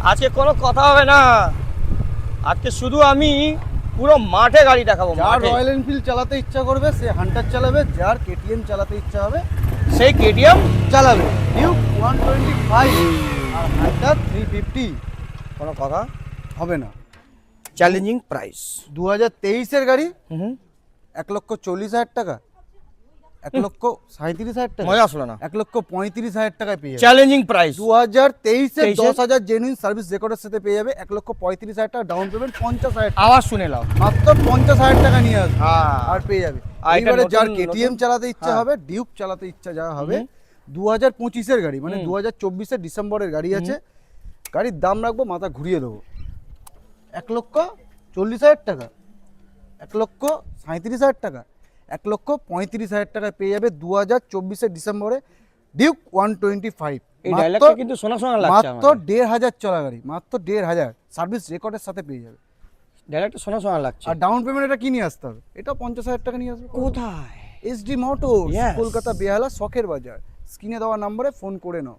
আজকে কোনো কথা হবে না, আজকে শুধু আমি পুরো মাঠে গাড়ি দেখাবো। যার রয়্যাল এনফিল্ড চালাতে ইচ্ছা করবে সে হান্টার চালাবে, যার কেটিএম চালাতে ইচ্ছা হবে সেই কেটিএম চালাবে। ডিউক 125 আর হান্টার 350, কোনো কথা হবে না। Challenging price. 2023-এর গাড়ি, হুম 1,40,000 টাকা, 1,37,000 টাকা, মজা আসলো না। 1,35,000 টাকায় পেয়ে যাবে। Challenging price. 2023-এর 23-এর 10,000 জেনুইন সার্ভিস রেকর্ডের সাথে পেয়ে যাবে 1,35,000 টাকা ডাউন পেমেন্ট, 50,000 টাকা, আওয়াজ শুনে নাও। মাত্র 50,000 টাকা নিয়ে আসবে হ্যাঁ আর পেয়ে যাবে। আর এটা এইবারে যার নতুন- কেটিএম চালাতে ইচ্ছা হ্যাঁ। হবে, ডিউক চালাতে ইচ্ছা যা হবে, 2025-এর গাড়ি মানে 2024-এর ডিসেম্বরের গাড়ি আছে, গাড়ির দাম রাখবো মাথা ঘুরিয়ে দেবো 1,40,000 টাকা, 1,37,000 টাকা, 1,35,000 টাকায় পেয়ে যাবে 2024-এর ডিসেম্বরে ডিউক 125। এই ডায়লগটা কিন্তু শোনা শোনা লাগছে মাত্র আমার। 1,500 চলা গাড়ি, মাত্র 1,500 সার্ভিস রেকর্ডের সাথে পেয়ে যাবে। ডায়লগটা শোনা শোনা লাগছে। আর ডাউন পেমেন্ট এটা কি নিয়ে আসতে হবে? এটা 50,000 টাকা নিয়ে আসবে। কোথায়? SD motors, Yes. কলকাতা বেহালা, শখের বাজার। স্ক্রিনে দেওয়া নম্বরে ফোন করে নাও।